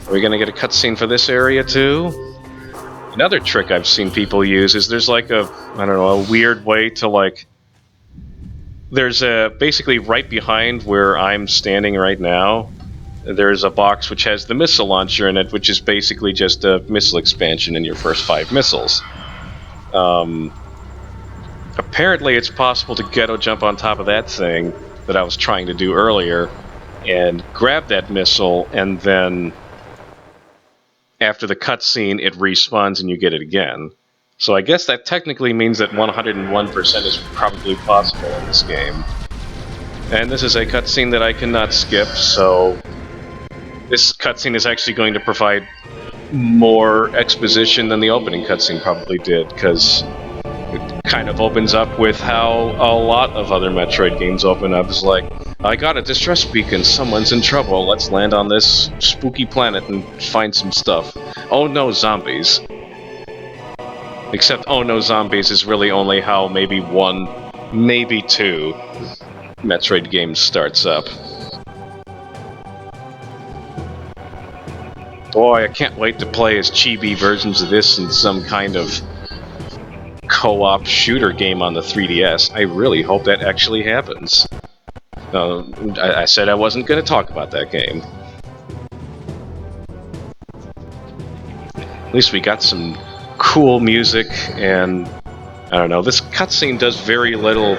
Are we gonna get a cutscene for this area too? Another trick I've seen people use is there's like a, I don't know, a weird way to like... There's a, basically right behind where I'm standing right now, there's a box which has the missile launcher in it, which is basically just a missile expansion in your first 5 missiles. Apparently it's possible to ghetto jump on top of that thing that I was trying to do earlier and grab that missile, and then after the cutscene it respawns and you get it again. So I guess that technically means that 101% is probably possible in this game. And this is a cutscene that I cannot skip, so this cutscene is actually going to provide more exposition than the opening cutscene probably did, because it kind of opens up with how a lot of other Metroid games open up. It's like, I got a distress beacon, someone's in trouble, let's land on this spooky planet and find some stuff. Oh no, zombies. Except, oh no, zombies is really only how maybe 1, maybe 2 Metroid games starts up. Boy, I can't wait to play as chibi versions of this in some kind of co-op shooter game on the 3DS. I really hope that actually happens. I said I wasn't going to talk about that game. At least we got some cool music, and I don't know, this cutscene does very little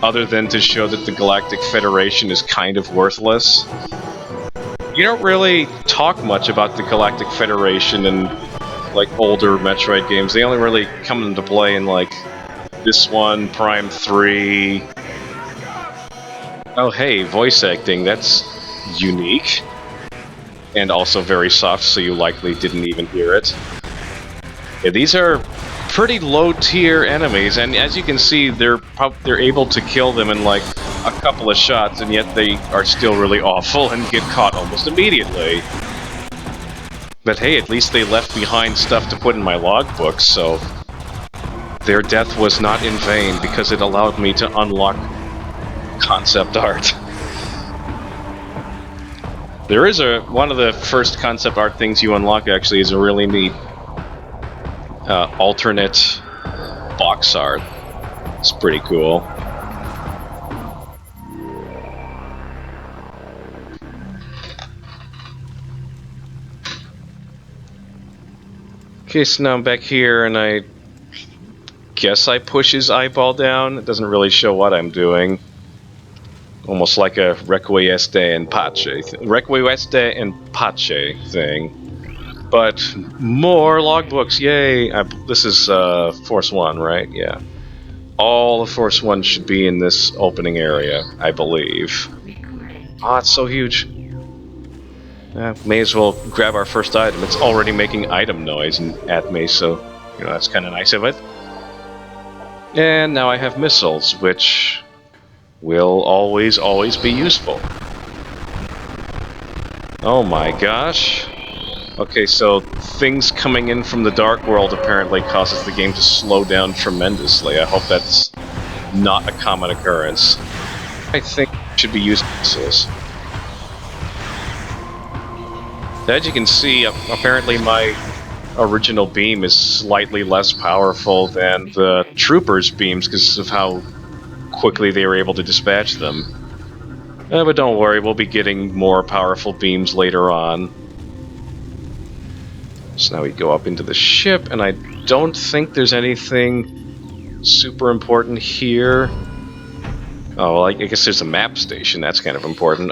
other than to show that the Galactic Federation is kind of worthless. You don't really talk much about the Galactic Federation in like older Metroid games. They only really come into play in like this one, Prime 3. Oh hey, voice acting, that's unique. And also very soft, so you likely didn't even hear it. Yeah, these are pretty low-tier enemies, and as you can see, they're able to kill them in like a couple of shots, and yet they are still really awful and get caught almost immediately. But hey, at least they left behind stuff to put in my logbook, so their death was not in vain because it allowed me to unlock concept art. There is one of the first concept art things you unlock actually is a really neat alternate box art. It's pretty cool. Okay, so now I'm back here and I guess I push his eyeball down. It doesn't really show what I'm doing. Almost like a Requiesce and Pace thing. But more logbooks, yay! This is Force 1, right? Yeah. All of Force 1 should be in this opening area, I believe. Ah, it's so huge. May as well grab our first item. It's already making item noise at me, so you know that's kind of nice of it. And now I have missiles, which will always be useful. Oh my gosh. Okay, so things coming in from the Dark World apparently causes the game to slow down tremendously. I hope that's not a common occurrence. I think it should be used missiles. As you can see, apparently my original beam is slightly less powerful than the troopers' beams because of how quickly they were able to dispatch them. But don't worry, we'll be getting more powerful beams later on. So now we go up into the ship, and I don't think there's anything super important here. Oh, well, I guess there's a map station. That's kind of important.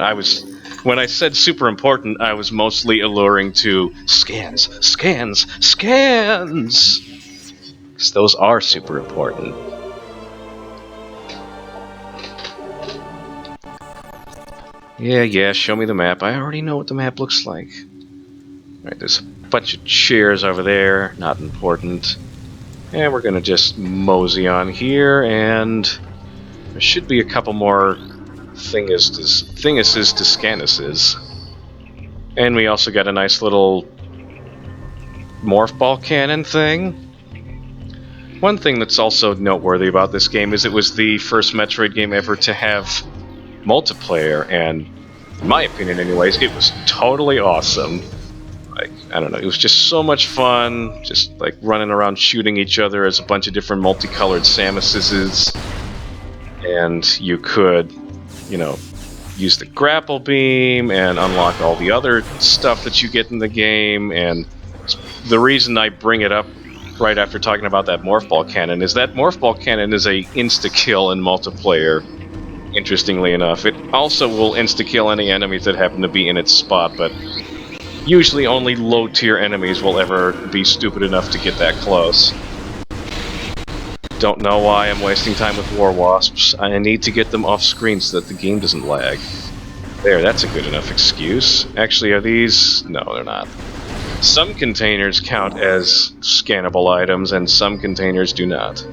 When I said super important, I was mostly alluring to scans. Because those are super important. Yeah, show me the map. I already know what the map looks like. Alright, there's a bunch of chairs over there, not important. And we're gonna just mosey on here, and there should be a couple more thinguses to scanuses. And we also got a nice little morph ball cannon thing. One thing that's also noteworthy about this game is it was the first Metroid game ever to have multiplayer, and in my opinion anyways, it was totally awesome. I don't know, it was just so much fun, just like running around shooting each other as a bunch of different multicolored Samuses. And you could, you know, use the grapple beam and unlock all the other stuff that you get in the game. And the reason I bring it up right after talking about that Morph Ball Cannon is that Morph Ball Cannon is a insta-kill in multiplayer, interestingly enough. It also will insta-kill any enemies that happen to be in its spot, but usually only low-tier enemies will ever be stupid enough to get that close. Don't know why I'm wasting time with War Wasps. I need to get them off screen so that the game doesn't lag. There, that's a good enough excuse. Actually, are these... No, they're not. Some containers count as scannable items, and some containers do not.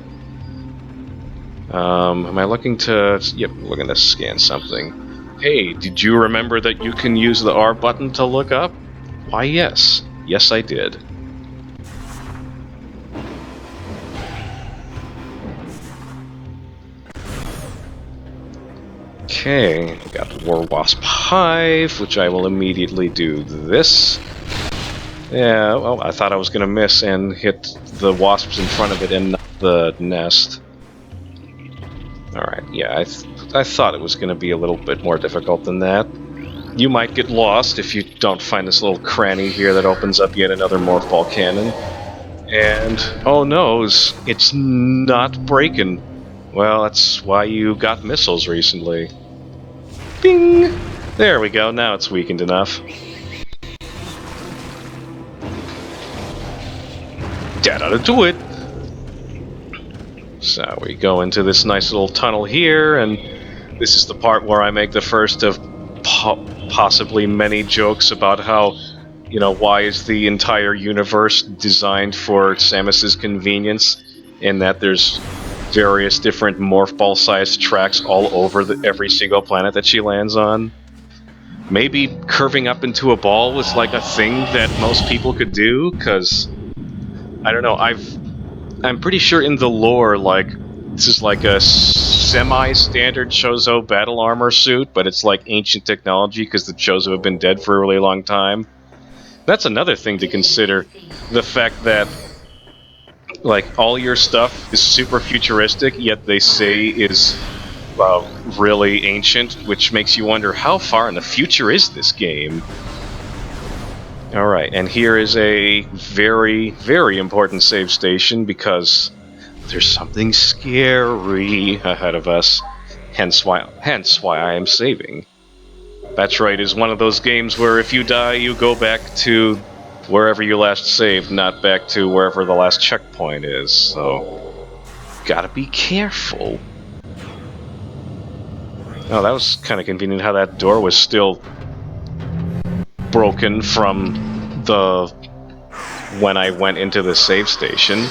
Am I looking to... Yep, looking to scan something. Hey, did you remember that you can use the R button to look up? Why, yes. Yes, I did. Okay, I got the War Wasp Hive, which I will immediately do this. Yeah, well, I thought I was going to miss and hit the wasps in front of it and not the nest. Alright, yeah, I thought it was going to be a little bit more difficult than that. You might get lost if you don't find this little cranny here that opens up yet another Morph Ball Cannon. And, oh no, it's not breaking. Well, that's why you got missiles recently. Bing! There we go, now it's weakened enough. That ought to do it! So we go into this nice little tunnel here, and this is the part where I make the first of possibly many jokes about how, you know, why is the entire universe designed for Samus's convenience, in that there's various different morph ball sized tracks all over every single planet that she lands on. Maybe curving up into a ball was like a thing that most people could do, because I don't know, I'm pretty sure in the lore, like, this is like a semi-standard Chozo battle armor suit, but it's like ancient technology because the Chozo have been dead for a really long time. That's another thing to consider, the fact that like, all your stuff is super futuristic, yet they say is really ancient, which makes you wonder, how far in the future is this game? Alright, and here is a very, very important save station, because there's something scary ahead of us, hence why I am saving. Metroid is one of those games where if you die, you go back to wherever you last saved, not back to wherever the last checkpoint is, so gotta be careful. Oh, that was kind of convenient how that door was still broken from when I went into the save station.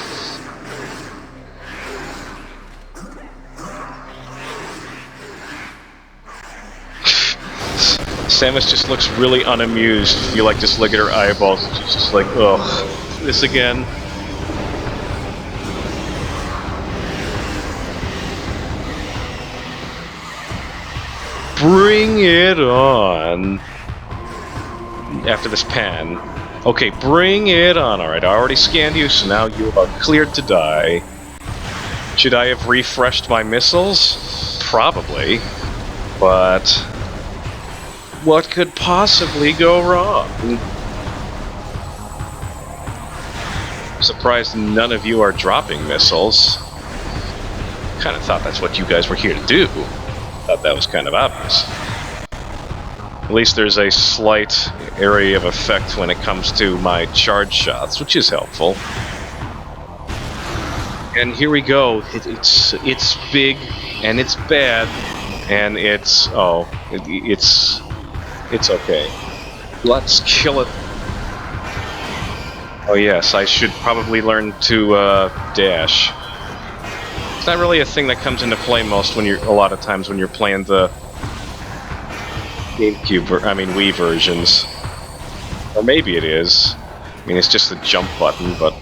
Samus just looks really unamused. You like just look at her eyeballs and she's just like, ugh, this again. Bring it on. After this pan. Okay, bring it on. Alright, I already scanned you, so now you are cleared to die. Should I have refreshed my missiles? Probably. But what could possibly go wrong? I'm surprised none of you are dropping missiles. Kind of thought that's what you guys were here to do. Thought that was kind of obvious. At least there's a slight area of effect when it comes to my charge shots, which is helpful. And here we go. It's big, and it's bad, and it's okay. Let's kill it. Oh yes, I should probably learn to dash. It's not really a thing that comes into play a lot of times when you're playing the Wii versions. Or maybe it is. I mean, it's just the jump button, but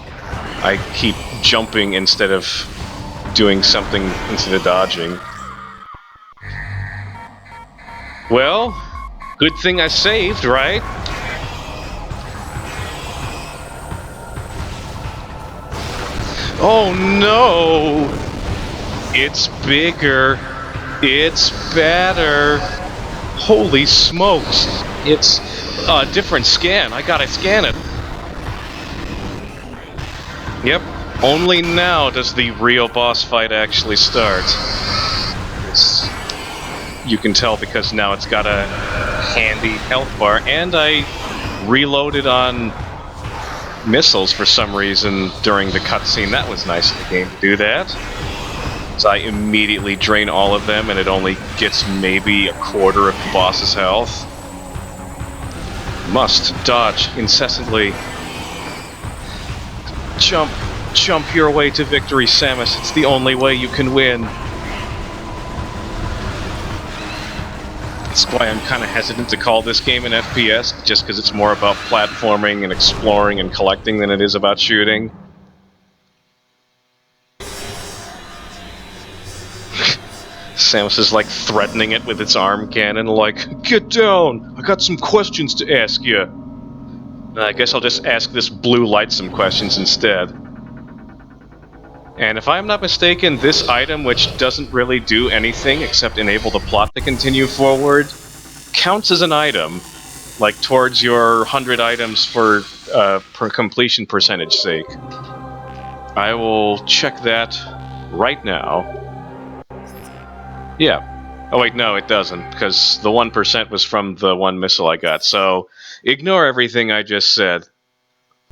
I keep jumping instead of doing something instead of dodging. Well, good thing I saved, right? Oh no! It's bigger. It's better. Holy smokes. It's a different scan. I gotta scan it. Yep. Only now does the real boss fight actually start. You can tell because now it's got a handy health bar, and I reloaded on missiles for some reason during the cutscene. That was nice of the game to do that. So I immediately drain all of them, and it only gets maybe a quarter of the boss's health. Must dodge incessantly. Jump your way to victory, Samus. It's the only way you can win. That's why I'm kind of hesitant to call this game an FPS, just because it's more about platforming and exploring and collecting than it is about shooting. Samus is like threatening it with its arm cannon, like, "Get down! I got some questions to ask you." I guess I'll just ask this blue light some questions instead. And if I'm not mistaken, this item, which doesn't really do anything except enable the plot to continue forward, counts as an item, like towards your 100 items for completion percentage sake. I will check that right now. Yeah. Oh wait, no, it doesn't, because the 1% was from the one missile I got, so ignore everything I just said.